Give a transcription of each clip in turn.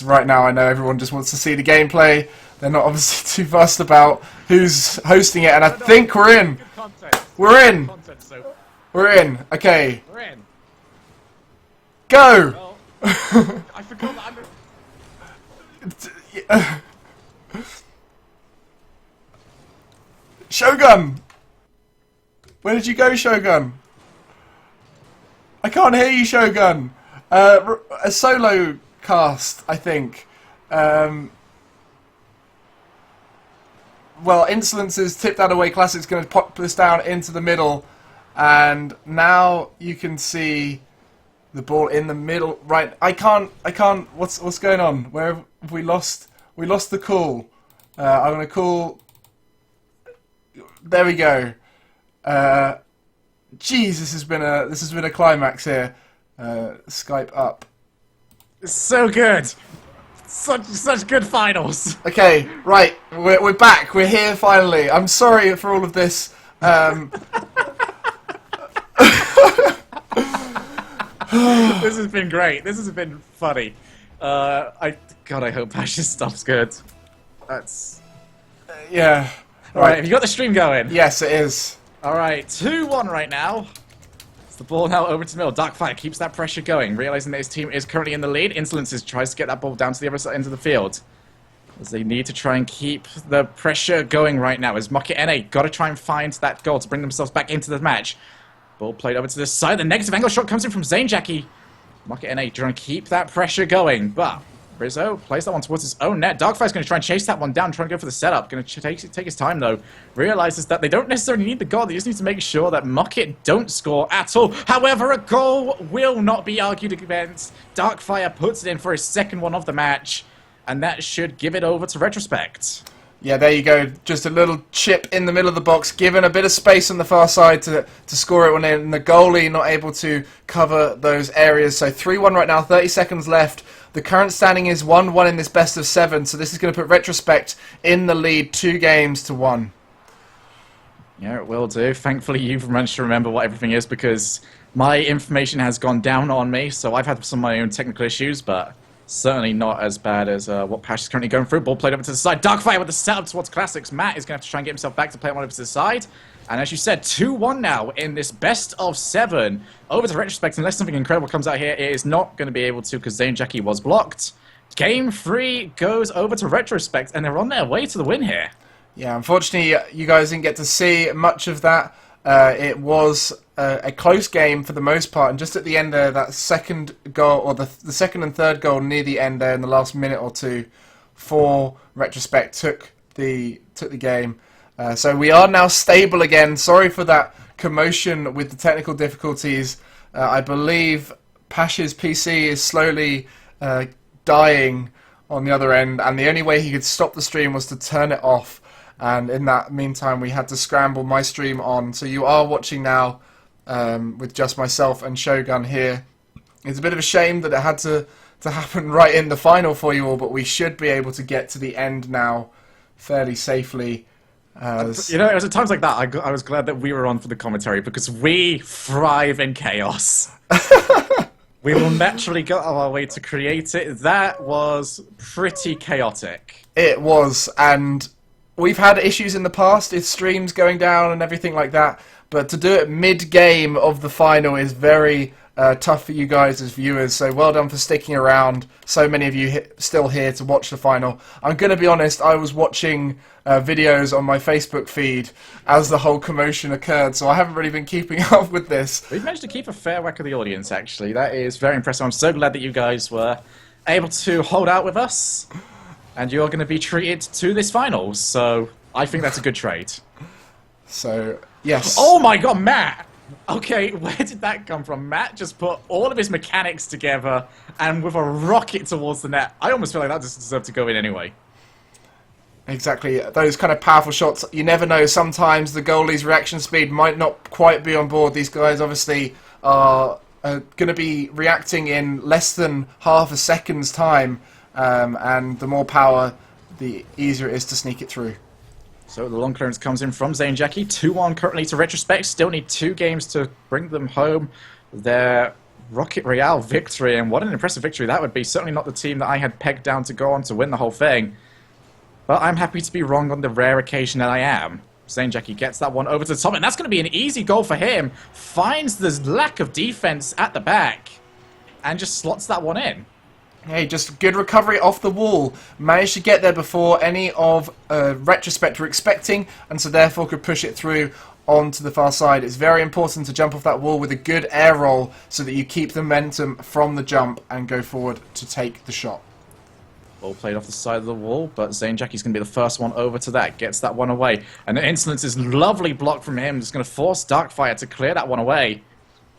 because right now I know everyone just wants to see the gameplay. They're not obviously too fussed about who's hosting it, and I think we're in. We're in. We're in. Okay. We're in. Go. Well, I forgot that Shogun! Where did you go, Shogun? I can't hear you, Shogun. A solo cast, I think. Well, Insolence's Tip That Away Classic's going to pop this down into the middle, and now you can see the ball in the middle. Right, I can't. What's going on? Where have we lost? We lost the call. I'm going to call. There we go. Jeez, this has been a climax here. Skype up. so good. Such good finals. Okay, right, we're back. We're here finally. I'm sorry for all of this. This has been great. This has been funny. God, I hope Ash's stuff's good. That's Yeah. Alright, have you got the stream going? Yes, it is. Alright, 2-1 right now. It's the ball now over to the middle. Darkfire keeps that pressure going, realizing that his team is currently in the lead. Insolences tries to get that ball down to the other side into the field. As they need to try and keep the pressure going right now. As Mockett NA got to try and find that goal to bring themselves back into the match. Ball played over to the side. The negative angle shot comes in from Zane Jackie. Mockett NA trying to keep that pressure going, but Rizzo plays that one towards his own net. Darkfire's going to try and chase that one down, trying to go for the setup. Going to take his time, though. Realizes that they don't necessarily need the goal. They just need to make sure that Mockett don't score at all. However, a goal will not be argued against. Darkfire puts it in for his second one of the match, and that should give it over to Retrospect. Yeah, there you go. Just a little chip in the middle of the box, given a bit of space on the far side to score it when in. The goalie not able to cover those areas. So 3-1 right now, 30 seconds left. The current standing is 1-1 in this best of 7, so this is going to put Retrospect in the lead 2-1. Yeah, it will do. Thankfully, you've managed to remember what everything is, because my information has gone down on me, so I've had some of my own technical issues, but certainly not as bad as what Pash is currently going through. Ball played over to the side. Darkfire with the setup towards Classics. Matt is going to have to try and get himself back to play one over to the side. And as you said, 2-1 now in this best of 7. Over to Retrospect, unless something incredible comes out here, it is not going to be able to, because Zane Jackie was blocked. Game 3 goes over to Retrospect, and they're on their way to the win here. Yeah, unfortunately, you guys didn't get to see much of that. It was a close game for the most part, and just at the end there, that second goal, or the second and third goal near the end there in the last minute or two, for Retrospect took the game. So we are now stable again. Sorry for that commotion with the technical difficulties. I believe Pash's PC is slowly dying on the other end, and the only way he could stop the stream was to turn it off. And in that meantime, we had to scramble my stream on. So you are watching now with just myself and Shogun here. It's a bit of a shame that it had to happen right in the final for you all, but we should be able to get to the end now fairly safely. You know, it was at times like that I was glad that we were on for the commentary, because we thrive in chaos. We will naturally go out of our way to create it. That was pretty chaotic. It was, and we've had issues in the past with streams going down and everything like that, but to do it mid-game of the final is very tough for you guys as viewers, so well done for sticking around. So many of you still here to watch the final. I'm going to be honest, I was watching videos on my Facebook feed as the whole commotion occurred, so I haven't really been keeping up with this. We've managed to keep a fair whack of the audience, actually. That is very impressive. I'm so glad that you guys were able to hold out with us, and you're going to be treated to this final, so I think that's a good trade. So, yes. Oh my god, Matt! Okay, where did that come from? Matt just put all of his mechanics together, and with a rocket towards the net. I almost feel like that just deserved to go in anyway. Exactly, those kind of powerful shots, you never know, sometimes the goalie's reaction speed might not quite be on board. These guys obviously are going to be reacting in less than half a second's time, and the more power, the easier it is to sneak it through. So the long clearance comes in from Zane Jackie. 2-1 currently to Retrospect. Still need 2 games to bring them home. Their Rocket Royale victory, and what an impressive victory that would be. Certainly not the team that I had pegged down to go on to win the whole thing. But I'm happy to be wrong on the rare occasion that I am. Jackie gets that one over to the top, and that's going to be an easy goal for him. Finds the lack of defense at the back, and just slots that one in. Hey, just good recovery off the wall. Managed to get there before any of Retrospect were expecting, and so therefore could push it through onto the far side. It's very important to jump off that wall with a good air roll so that you keep the momentum from the jump and go forward to take the shot. Ball played off the side of the wall, but Jackie's going to be the first one over to that. Gets that one away. And the Insolence is lovely block from him. Just going to force Darkfire to clear that one away.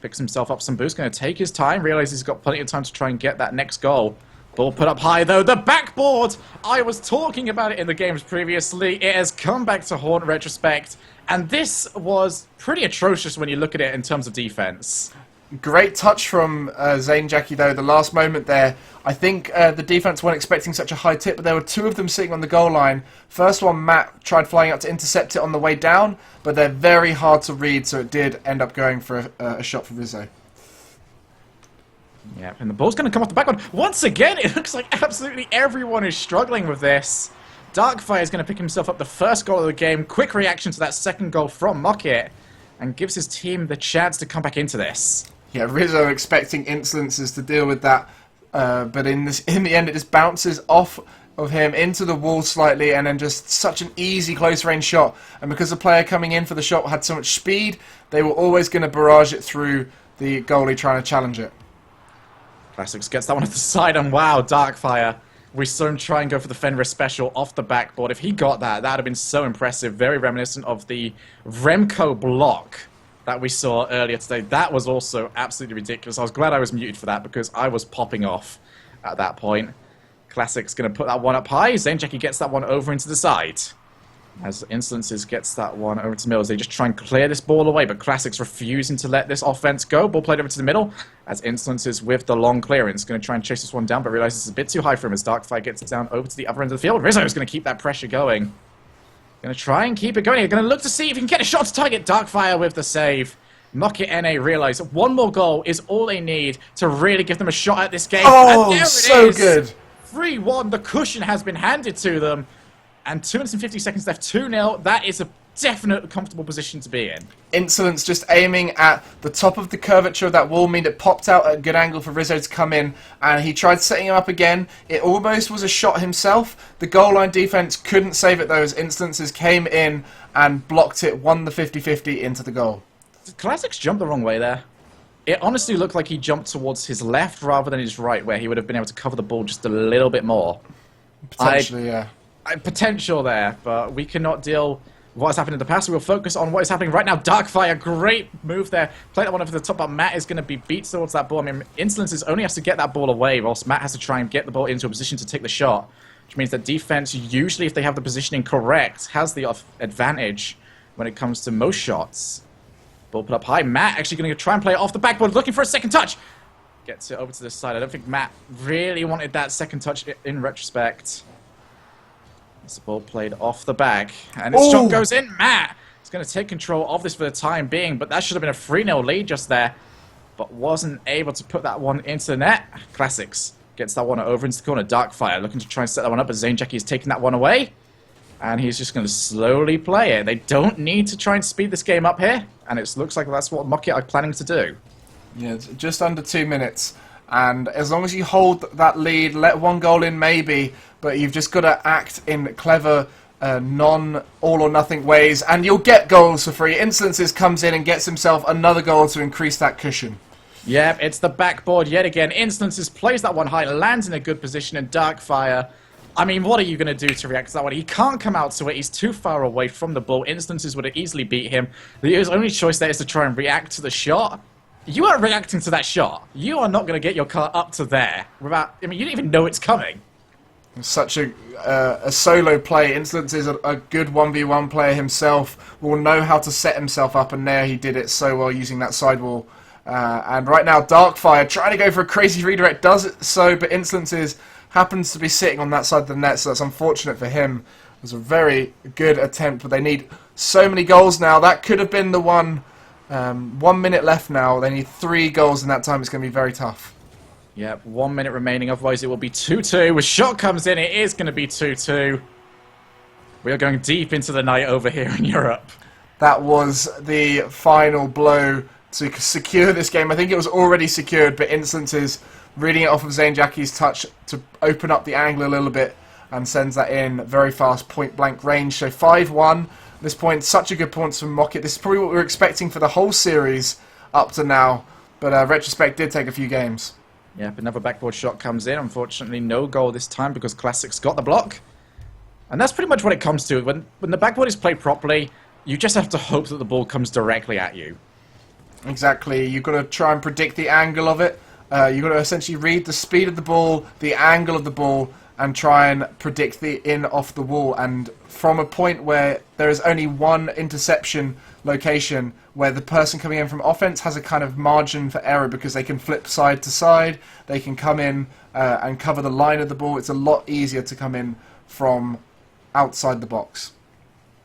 Picks himself up some boost. Going to take his time. Realizes he's got plenty of time to try and get that next goal. Ball put up high, though. The backboard! I was talking about it in the games previously. It has come back to haunt Retrospect. And this was pretty atrocious when you look at it in terms of defense. Great touch from Jackie, though. The last moment there, I think the defense weren't expecting such a high tip, but there were two of them sitting on the goal line. First one, Matt tried flying up to intercept it on the way down, but they're very hard to read, so it did end up going for a shot for Rizzo. Yeah, and the ball's going to come off the back one. Once again, it looks like absolutely everyone is struggling with this. Darkfire is going to pick himself up the first goal of the game. Quick reaction to that second goal from Mockett, and gives his team the chance to come back into this. Yeah, Rizzo expecting Insolences to deal with that, but in the end it just bounces off of him into the wall slightly, and then just such an easy close range shot. And because the player coming in for the shot had so much speed, they were always going to barrage it through the goalie trying to challenge it. Classics gets that one off the side, and wow, Darkfire. We saw him try and go for the Fenris special off the backboard. If he got that, that would have been so impressive. Very reminiscent of the Remco block that we saw earlier today. That was also absolutely ridiculous. I was glad I was muted for that because I was popping off at that point. Classic's going to put that one up high. Jackie gets that one over into the side. As Insolences gets that one over to Mills, they just try and clear this ball away, but Classic's refusing to let this offense go. Ball played over to the middle, as Insolences with the long clearance. Going to try and chase this one down, but realizes it's a bit too high for him as Darkfire gets it down over to the other end of the field. Rizzo's going to keep that pressure going. Going to try and keep it going here. Going to look to see if he can get a shot to target. Darkfire with the save. Mockett NA realize that one more goal is all they need to really give them a shot at this game. Oh, and there it so is. good. 3-1. The cushion has been handed to them. And 2 minutes and 50 seconds left. 2-0. That is a definite comfortable position to be in. Insolence just aiming at the top of the curvature of that wall, mean it popped out at a good angle for Rizzo to come in, and he tried setting him up again. It almost was a shot himself. The goal line defense couldn't save it, though, as Insolences came in and blocked it, won the 50-50 into the goal. Classics jumped the wrong way there. It honestly looked like he jumped towards his left rather than his right, where he would have been able to cover the ball just a little bit more. Potentially, yeah. Potential there, but we cannot deal with what has happened in the past. We will focus on what is happening right now. Darkfire, great move there. Play that one over the top, but Matt is going to be beat towards that ball. I mean, Insolences only has to get that ball away, whilst Matt has to try and get the ball into a position to take the shot, which means that defense, usually if they have the positioning correct, has the advantage when it comes to most shots. Ball put up high. Matt actually going to try and play it off the backboard, looking for a second touch. Gets it over to this side. I don't think Matt really wanted that second touch in retrospect. It's the ball played off the back, and this shot goes in. Matt is going to take control of this for the time being, but that should have been a 3-0 lead just there, but wasn't able to put that one into the net. Classics gets that one over into the corner. Darkfire looking to try and set that one up, but Jackie is taking that one away, and he's just going to slowly play it. They don't need to try and speed this game up here, and it looks like that's what Mockett are planning to do. Yeah, it's just under 2 minutes. And as long as you hold that lead, let one goal in maybe, but you've just got to act in clever, non-all-or-nothing ways, and you'll get goals for free. Insolences comes in and gets himself another goal to increase that cushion. Yep, it's the backboard yet again. Insolences plays that one high, lands in a good position, and Darkfire, I mean, what are you going to do to react to that one? He can't come out to it. He's too far away from the ball. Insolences would have easily beat him. His only choice there is to try and react to the shot. You are reacting to that shot. You are not going to get your car up to there without... I mean, you didn't even know it's coming. Such a solo play. Insolence is a good 1v1 player himself. Will know how to set himself up, and there he did it so well using that sidewall. And right now, Darkfire trying to go for a crazy redirect, does it so, but Insolences happens to be sitting on that side of the net, so that's unfortunate for him. It was a very good attempt, but they need so many goals now. That could have been the one 1 minute left now. They need 3 goals in that time. It's going to be very tough. Yep, 1 minute remaining. Otherwise, it will be 2-2. A shot comes in. It is going to be 2-2. We are going deep into the night over here in Europe. That was the final blow to secure this game. I think it was already secured, but Instances reading it off of Zane Jackie's touch to open up the angle a little bit and sends that in very fast, point-blank range. So 5-1. At this point, such a good point from Mockett. This is probably what we were expecting for the whole series up to now, but Retrospect did take a few games. Yep, another backboard shot comes in. Unfortunately, no goal this time because Classics got the block. And that's pretty much what it comes to. When the backboard is played properly, you just have to hope that the ball comes directly at you. Exactly. You've got to try and predict the angle of it. You've got to essentially read the speed of the ball, the angle of the ball, and try and predict the in off the wall. And from a point where there is only one interception location, where the person coming in from offense has a kind of margin for error because they can flip side to side, they can come in and cover the line of the ball. It's a lot easier to come in from outside the box.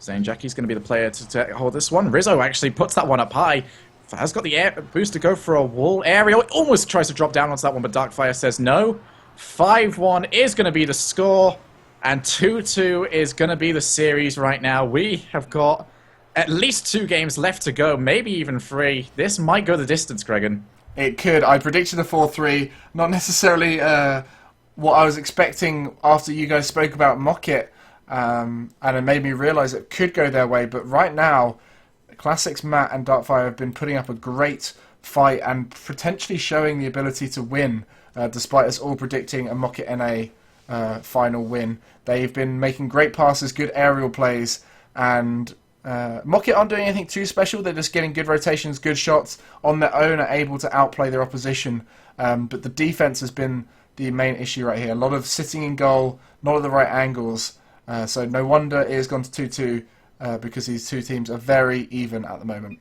Zane Jackie's going to be the player to hold this one. Rizzo actually puts that one up high. Has got the air boost to go for a wall aerial. It almost tries to drop down onto that one, but Darkfire says no. 5-1 is going to be the score, and 2-2 is going to be the series right now. We have got at least 2 games left to go, maybe even 3. This might go the distance, Gregan. It could. I predicted a 4-3. Not necessarily what I was expecting after you guys spoke about Mockett, and it made me realise it could go their way. But right now, Classics Matt and Darkfire have been putting up a great fight and potentially showing the ability to win, despite us all predicting a Mockett NA final win. They've been making great passes, good aerial plays, and Mockett aren't doing anything too special. They're just getting good rotations, good shots on their own, are able to outplay their opposition. But the defense has been the main issue right here. A lot of sitting in goal, not at the right angles. So no wonder it has gone to 2-2 because these two teams are very even at the moment.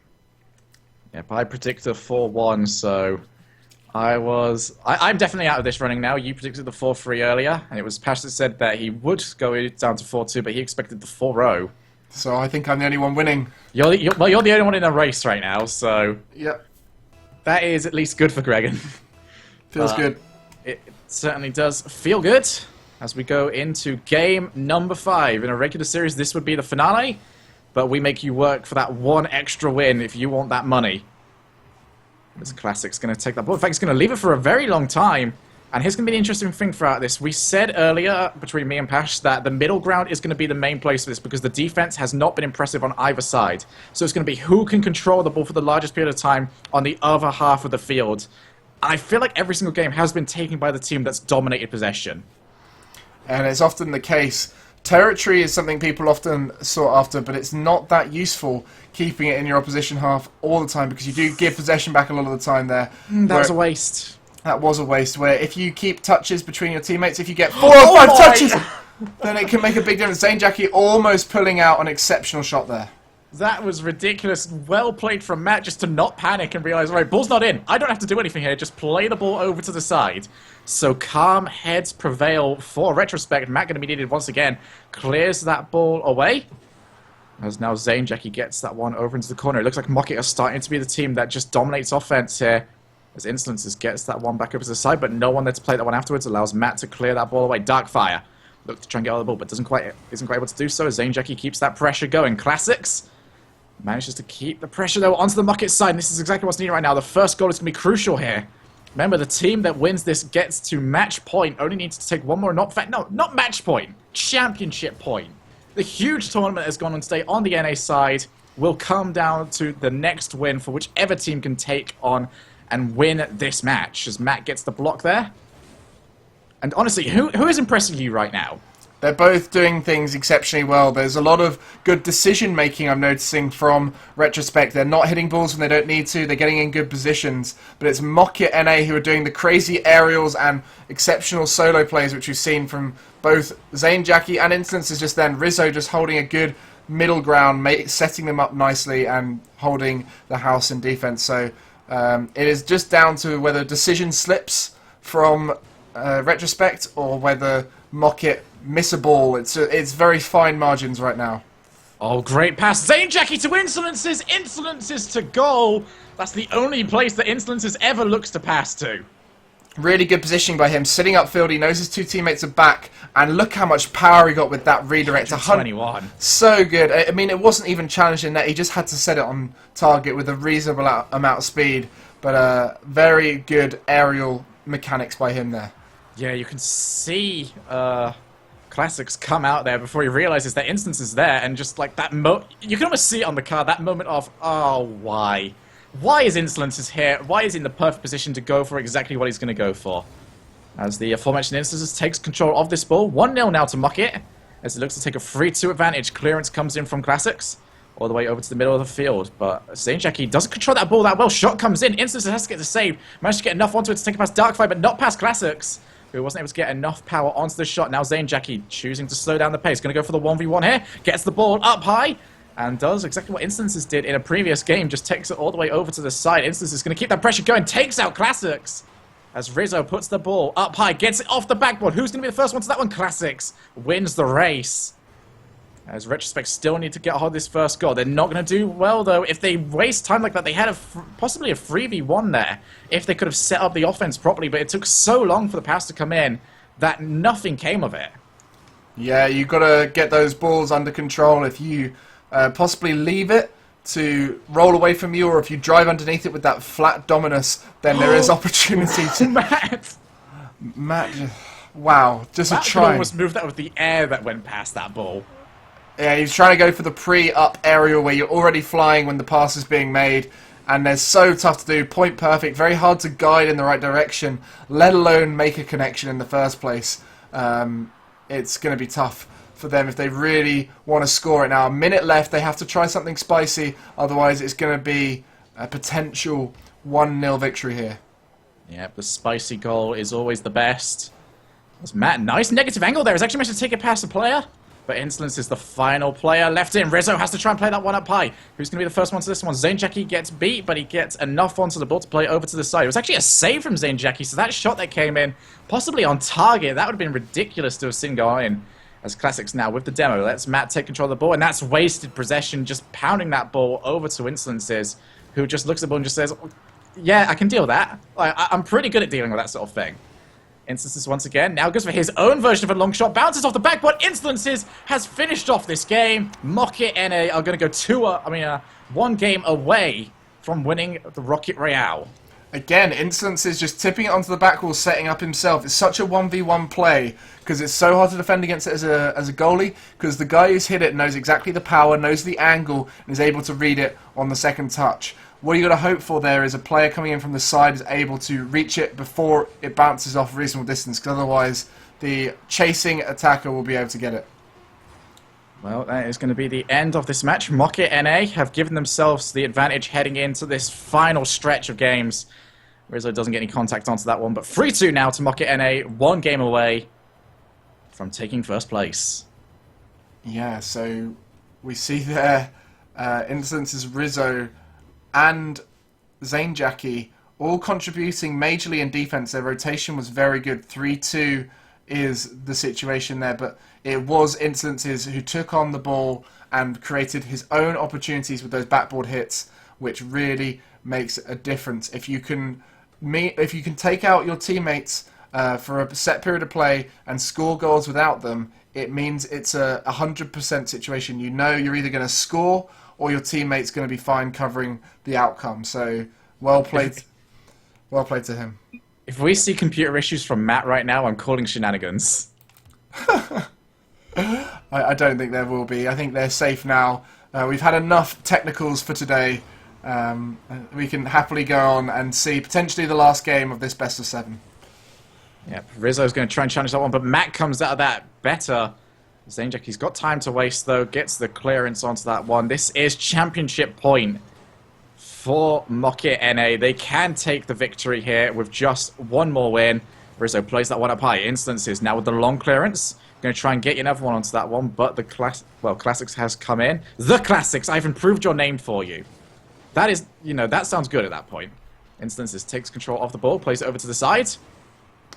Yep, I predicted a 4-1, so I'm definitely out of this running now. You predicted the 4-3 earlier, and it was Pash that said that he would go down to 4-2, but he expected the 4-0. So I think I'm the only one winning. You're the only one in a race right now, so Yep. that is at least good for Gregan. Feels good. It certainly does feel good. As we go into game number 5. In a regular series, this would be the finale, but we make you work for that one extra win if you want that money. This Classic's going to take that ball. In fact, he's going to leave it for a very long time. And here's going to be the interesting thing throughout this. We said earlier, between me and Pash, that the middle ground is going to be the main place for this because the defense has not been impressive on either side. So it's going to be who can control the ball for the largest period of time on the other half of the field. I feel like every single game has been taken by the team that's dominated possession. And it's often the case. Territory is something people often sought after, but it's not that useful keeping it in your opposition half all the time because you do give possession back a lot of the time there. That was a waste. That was a waste, where if you keep touches between your teammates, if you get 4 or 5 touches, then it can make a big difference. Zane Jackie almost pulling out an exceptional shot there. That was ridiculous. Well played from Matt just to not panic and realise, right, ball's not in. I don't have to do anything here. Just play the ball over to the side. So calm heads prevail for Retrospect. Matt going to be needed once again. Clears that ball away. As now Zane Jackie gets that one over into the corner. It looks like Mockett are starting to be the team that just dominates offense here. As Instances gets that one back over to the side, but no one there to play that one afterwards. Allows Matt to clear that ball away. Darkfire. Look to try and get out of the ball, but isn't quite able to do so. As Zane Jackie keeps that pressure going. Classics manages to keep the pressure, though, onto the Mockett side. And this is exactly what's needed right now. The first goal is going to be crucial here. Remember, the team that wins this gets to match point. Only needs to take one more. Not match point. Championship point. The huge tournament has gone on today on the NA side will come down to the next win for whichever team can take on and win this match. As Matt gets the block there. And honestly, who is impressing you right now? They're both doing things exceptionally well. There's a lot of good decision-making I'm noticing from Retrospect. They're not hitting balls when they don't need to. They're getting in good positions. But it's Mockett NA who are doing the crazy aerials and exceptional solo plays, which we've seen from both Zane Jackie and Instances just then. Rizzo just holding a good middle ground, setting them up nicely and holding the house in defense. So it is just down to whether decision slips from Retrospect or whether Mockett miss a ball. It's very fine margins right now. Oh, great pass. Zane Jackie to Insolences. Insolences to goal. That's the only place that Insolences ever looks to pass to. Really good positioning by him. Sitting upfield, he knows his two teammates are back. And look how much power he got with that redirect. 121. So good. I mean, it wasn't even challenging that. He just had to set it on target with a reasonable amount of speed. But very good aerial mechanics by him there. Yeah, you can see Classics come out there before he realizes that Instance is there. And just like that you can almost see it on the card, that moment of, oh, why? Why is Insolences here? Why is he in the perfect position to go for exactly what he's going to go for? As the aforementioned Insolences takes control of this ball. 1-0 now to Mockett. As it looks to take a 3-2 advantage. Clearance comes in from Classics. All the way over to the middle of the field. But Zane Jackie doesn't control that ball that well. Shot comes in. Insolences has to get the save. Managed to get enough onto it to take it past Darkfire, but not past Classics, who wasn't able to get enough power onto the shot. Now Zane Jackie choosing to slow down the pace. Going to go for the 1v1 here. Gets the ball up high. And does exactly what Instances did in a previous game. Just takes it all the way over to the side. Instances is going to keep that pressure going. Takes out Classics. As Rizzo puts the ball up high. Gets it off the backboard. Who's going to be the first one to that one? Classics wins the race. As Retrospect still need to get a hold of this first goal. They're not going to do well, though. If they waste time like that, they had possibly a 3v1 there. If they could have set up the offense properly. But it took so long for the pass to come in that nothing came of it. Yeah, you've got to get those balls under control. If you possibly leave it to roll away from you, or if you drive underneath it with that flat Dominus, then there is opportunity to... Matt, wow, just Matt a try. almost moved that with the air that went past that ball. Yeah, he's trying to go for the pre-up aerial where you're already flying when the pass is being made, and they're so tough to do. Point perfect, very hard to guide in the right direction, let alone make a connection in the first place. It's going to be tough for them if they really want to score it now. A minute left, they have to try something spicy, otherwise it's going to be a potential 1-0 victory here. Yep, the spicy goal is always the best. That's Matt, nice negative angle there. He's actually managed to take it past the player. But Insolence is the final player left in. Rizzo has to try and play that one up high. Who's going to be the first one to this one? Zane Jackie gets beat, but he gets enough onto the ball to play over to the side. It was actually a save from Zane Jackie, so that shot that came in, possibly on target, that would have been ridiculous to have seen go in. As Classics now with the demo lets Matt take control of the ball, and that's wasted possession, just pounding that ball over to Insolences, who just looks at the ball and just says, yeah, I can deal with that. I'm pretty good at dealing with that sort of thing. Instances once again, now goes for his own version of a long shot, bounces off the backboard. Instances has finished off this game. Mockett NA are going to go 1 game away from winning the Rocket Royale. Again, Instances just tipping it onto the back wall, setting up himself. It's such a 1v1 play because it's so hard to defend against it as a goalie, because the guy who's hit it knows exactly the power, knows the angle, and is able to read it on the second touch. What you got to hope for there is a player coming in from the side is able to reach it before it bounces off a reasonable distance, because otherwise the chasing attacker will be able to get it. Well, that is going to be the end of this match. Mockett NA have given themselves the advantage heading into this final stretch of games. Rizzo doesn't get any contact onto that one, but 3-2 now to Mockett NA, 1 game away from taking first place. Yeah, so we see there instances Rizzo and Zane Jackie all contributing majorly in defense. Their rotation was very good. 3-2 is the situation there, but it was Instances who took on the ball and created his own opportunities with those backboard hits, which really makes a difference. If you can take out your teammates for a set period of play and score goals without them, it means it's a 100% situation. You know you're either going to score or your teammate's going to be fine covering the outcome. So, well played to him. If we see computer issues from Matt right now, I'm calling shenanigans. I don't think there will be. I think they're safe now. We've had enough technicals for today. We can happily go on and see potentially the last game of this best of 7. Yep, Rizzo's going to try and challenge that one, but Matt comes out of that better. Zane Jackie's got time to waste, though. Gets the clearance onto that one. This is championship point for Mockett NA. They can take the victory here with just 1 more win. Rizzo plays that one up high. Instances now with the long clearance. Going to try and get you another one onto that one, but the Classics has come in. The Classics, I've improved your name for you. That is, that sounds good at that point. Instances takes control of the ball, plays it over to the side,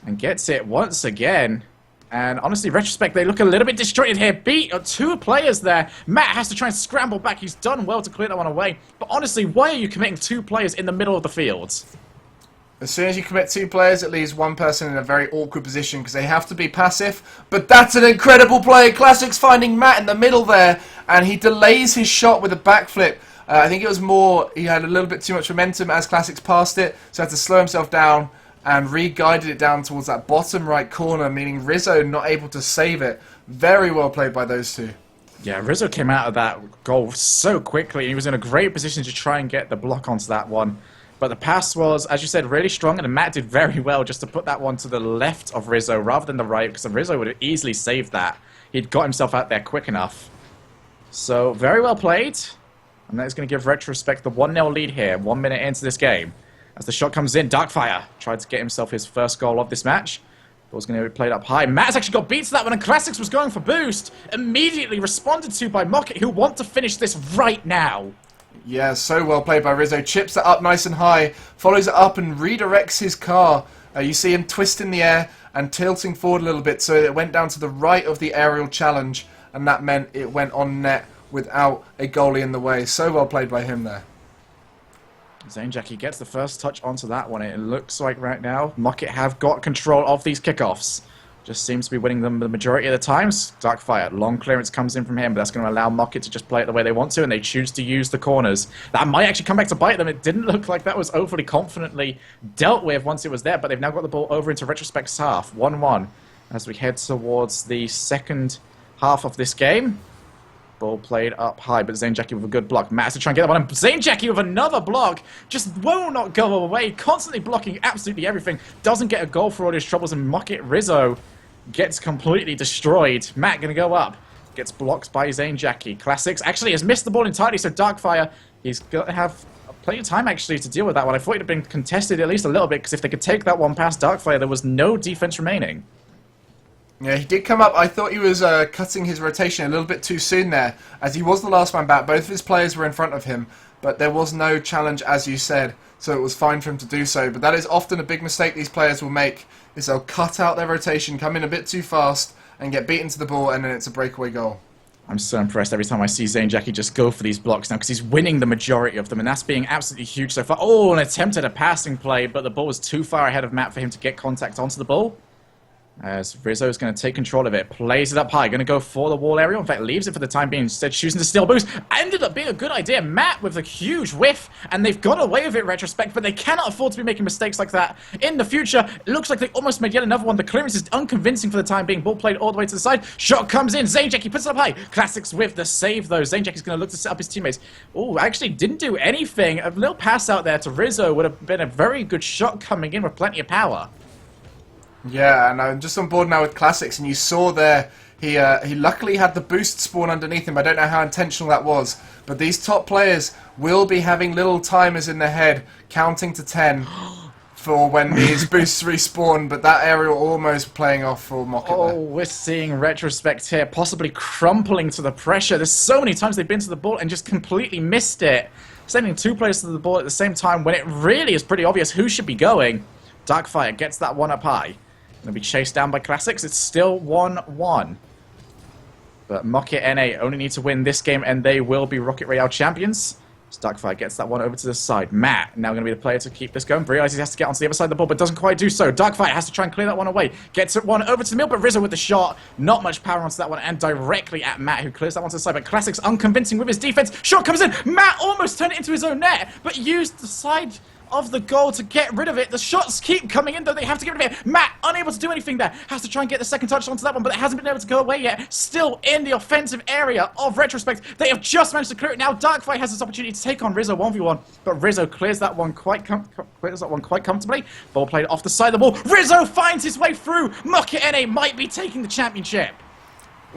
and gets it once again And honestly, retrospect, they look a little bit disjointed here. Beat two players there. Matt has to try and scramble back. He's done well to clear that one away. But honestly, why are you committing two players in the middle of the field? As soon as you commit two players, it leaves one person in a very awkward position because they have to be passive. But that's an incredible play. Classics finding Matt in the middle there, and he delays his shot with a backflip. I think it was more, he had a little bit too much momentum as Classics passed it, so had to slow himself down and re-guided it down towards that bottom right corner, meaning Rizzo not able to save it. Very well played by those two. Yeah, Rizzo came out of that goal so quickly. He was in a great position to try and get the block onto that one. But the pass was, as you said, really strong, and Matt did very well just to put that one to the left of Rizzo rather than the right, because Rizzo would have easily saved that. He'd got himself out there quick enough. So, very well played. And that is going to give Retrospect the 1-0 lead here, 1 minute into this game. As the shot comes in, Darkfire tried to get himself his first goal of this match. Ball's going to be played up high. Matt's actually got beat to that one, and Classics was going for boost. Immediately responded to by Mockett, who want to finish this right now. Yeah, so well played by Rizzo. Chips it up nice and high, follows it up and redirects his car. You see him twist in the air and tilting forward a little bit, so it went down to the right of the aerial challenge, and that meant it went on net without a goalie in the way. So well played by him there. Zanejackie gets the first touch onto that one. It looks like right now Mockett have got control of these kickoffs. Just seems to be winning them the majority of the times. Darkfire, long clearance comes in from him, but that's going to allow Mockett to just play it the way they want to, and they choose to use the corners. That might actually come back to bite them. It didn't look like that was overly confidently dealt with once it was there, but they've now got the ball over into Retrospect's half. 1-1 as we head towards the second half of this game. Ball played up high, but Zanejackie with a good block. Matt has to try and get that one, and Zanejackie with another block just will not go away, constantly blocking absolutely everything. Doesn't get a goal for all his troubles, and Mockett Rizzo gets completely destroyed. Matt going to go up. Gets blocked by Zanejackie. Classics actually has missed the ball entirely, so Darkfire, he's going to have plenty of time actually to deal with that one. I thought it had been contested at least a little bit, because if they could take that one past Darkfire, there was no defense remaining. Yeah, he did come up. I thought he was cutting his rotation a little bit too soon there, as he was the last man back. Both of his players were in front of him, but there was no challenge, as you said, so it was fine for him to do so. But that is often a big mistake these players will make, is they'll cut out their rotation, come in a bit too fast, and get beaten to the ball, and then it's a breakaway goal. I'm so impressed every time I see Zanejackie just go for these blocks now, because he's winning the majority of them, and that's being absolutely huge so far. Oh, an attempt at a passing play, but the ball was too far ahead of Matt for him to get contact onto the ball. As Rizzo is going to take control of it, plays it up high, going to go for the wall area. In fact, leaves it for the time being, instead choosing to steal boost. Ended up being a good idea. Matt with a huge whiff, and they've got away with it in retrospect, but they cannot afford to be making mistakes like that in the future. It looks like they almost made yet another one. The clearance is unconvincing for the time being. Ball played all the way to the side. Shot comes in. Zanejackie puts it up high. Classics with the save, though. Zanejackie's going to look to set up his teammates. Oh, actually didn't do anything. A little pass out there to Rizzo would have been a very good shot coming in with plenty of power. Yeah, and I'm just on board now with Classics, and you saw there, he luckily had the boost spawn underneath him. I don't know how intentional that was, but these top players will be having little timers in their head, counting to 10 for when these boosts respawn, but that aerial almost playing off for Mockett there. Oh, we're seeing Retrospect here, possibly crumpling to the pressure. There's so many times they've been to the ball and just completely missed it. Sending two players to the ball at the same time when it really is pretty obvious who should be going. Darkfire gets that one up high. Going to be chased down by Classics. It's still 1-1. But Mockett NA only need to win this game, and they will be Rocket Royale champions. Darkfire gets that one over to the side. Matt, now going to be the player to keep this going. Realizes he has to get onto the other side of the ball, but doesn't quite do so. Darkfire has to try and clear that one away. Gets it one over to the middle, but Rizzo with the shot. Not much power onto that one, and directly at Matt, who clears that one to the side. But Classics unconvincing with his defense. Shot comes in. Matt almost turned it into his own net, but used the side of the goal to get rid of it. The shots keep coming in, though. They have to get rid of it. Matt, unable to do anything there. Has to try and get the second touch onto that one, but it hasn't been able to go away yet. Still in the offensive area of Retrospect. They have just managed to clear it now. Darkfire has this opportunity to take on Rizzo 1v1, but Rizzo clears that one quite comfortably. Ball played off the side of the ball. Rizzo finds his way through. Mockett NA might be taking the championship.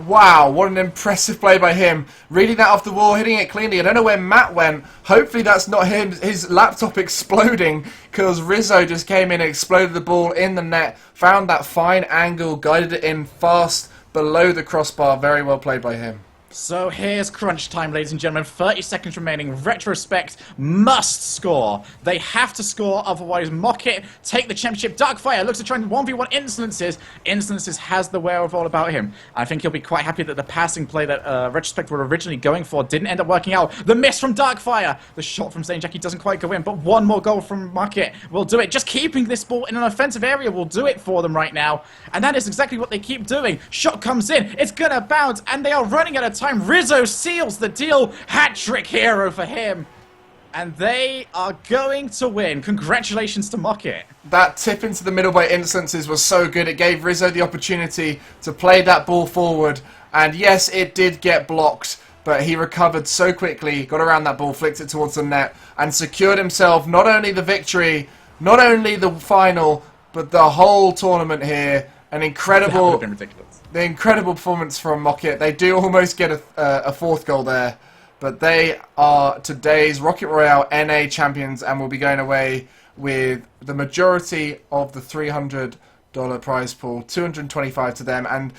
Wow, what an impressive play by him. Reading that off the wall, hitting it cleanly. I don't know where Matt went. Hopefully that's not him, his laptop exploding, because Rizzo just came in and exploded the ball in the net, found that fine angle, guided it in fast below the crossbar. Very well played by him. So here's crunch time, ladies and gentlemen. 30 seconds remaining. Retrospect must score. They have to score, otherwise Mockett take the championship. Darkfire looks to try and 1v1 Insolences. Insolences has the wherewithal about him. I think he'll be quite happy that the passing play that Retrospect were originally going for didn't end up working out. The miss from Darkfire. The shot from Jackie doesn't quite go in, but one more goal from Mockett will do it. Just keeping this ball in an offensive area will do it for them right now. And that is exactly what they keep doing. Shot comes in. It's gonna bounce, and they are running out of time. Rizzo seals the deal. Hat-trick hero for him. And they are going to win. Congratulations to Mockett. That tip into the middle by Insolences was so good. It gave Rizzo the opportunity to play that ball forward. And yes, it did get blocked, but he recovered so quickly, got around that ball, flicked it towards the net, and secured himself not only the victory, not only the final, but the whole tournament here. An incredible... That would have been ridiculous. The incredible performance from Mockett. They do almost get a fourth goal there, but they are today's Rocket Royale NA champions and will be going away with the majority of the $300 prize pool, $225 to them, and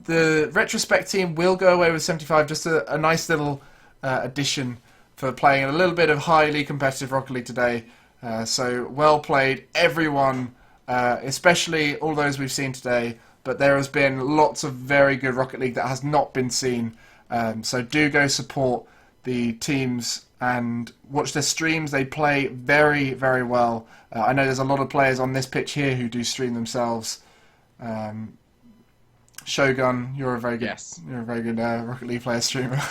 the Retrospect team will go away with 75. Just a nice little addition for playing a little bit of highly competitive Rocket League today. So well played, everyone, especially all those we've seen today. But there has been lots of very good Rocket League that has not been seen. So do go support the teams and watch their streams. They play very, very well. I know there's a lot of players on this pitch here who do stream themselves. Shogun, you're a very good, you're a very good Rocket League player streamer.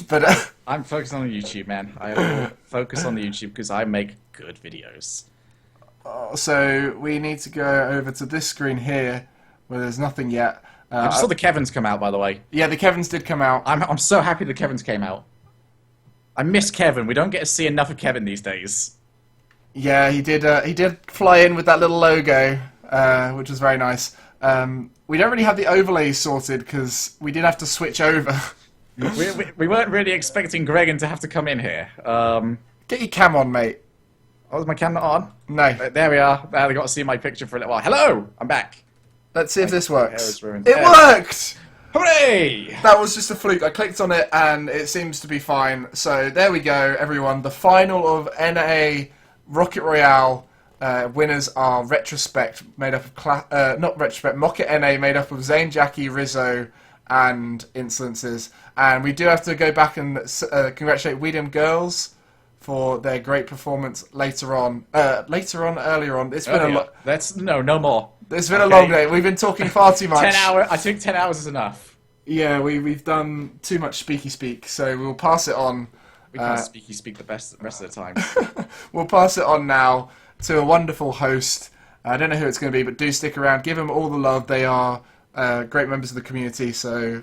But I'm focused on the YouTube, man. I will focus on the YouTube because I make good videos. So we need to go over to this screen here, where there's nothing yet. I just saw the Kevins come out, by the way. Yeah, the Kevins did come out. I'm so happy the Kevins came out. I miss Kevin. We don't get to see enough of Kevin these days. Yeah, he did fly in with that little logo, which was very nice. We don't really have the overlays sorted because we did have to switch over. we weren't really expecting Gregan to have to come in here. Get your cam on, mate. Oh, is my camera on? No. There we are. Now they got to see my picture for a little while. Hello! I'm back. Let's see if this works. It worked! Hooray! That was just a fluke. I clicked on it and it seems to be fine. So there we go, everyone. The final of NA Rocket Royale. Winners are Retrospect, made up of not Retrospect, Mockett NA, made up of Zane, Jackie, Rizzo, and Insolences. And we do have to go back and congratulate Weedham Girls for their great performance earlier on. It's been a lot. No more. It's been a long day. We've been talking far too much. 10 hours. I think 10 hours is enough. Yeah, we've done too much speaky speak, so we'll pass it on. We can't speaky speak the rest of the time. We'll pass it on now to a wonderful host. I don't know who it's going to be, but do stick around. Give them all the love. They are great members of the community, so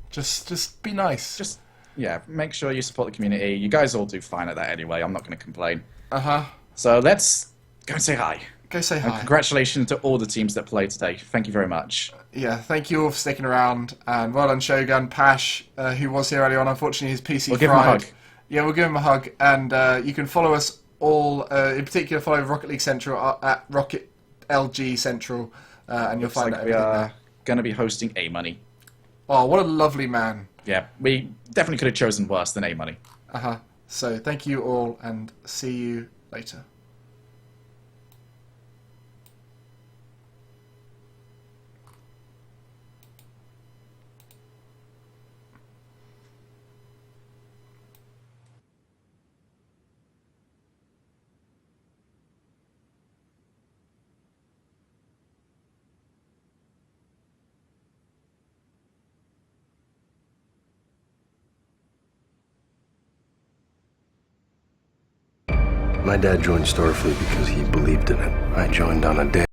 just be nice. Yeah, make sure you support the community. You guys all do fine at that anyway. I'm not going to complain. Uh-huh. So let's go and say hi. Go say hi. And congratulations to all the teams that played today. Thank you very much. Yeah, thank you all for sticking around. And well done, Shogun. Pash, who was here earlier on, unfortunately his PC We'll fried. give him a hug. Yeah, we'll give him a hug. And you can follow us all, in particular follow Rocket League Central at Rocket LG Central. And you'll find that we are going to be hosting A-Money. Oh, what a lovely man. Yeah, we definitely could have chosen worse than A-Money. Uh-huh. So thank you all and see you later. My dad joined Starfleet because he believed in it. I joined on a day.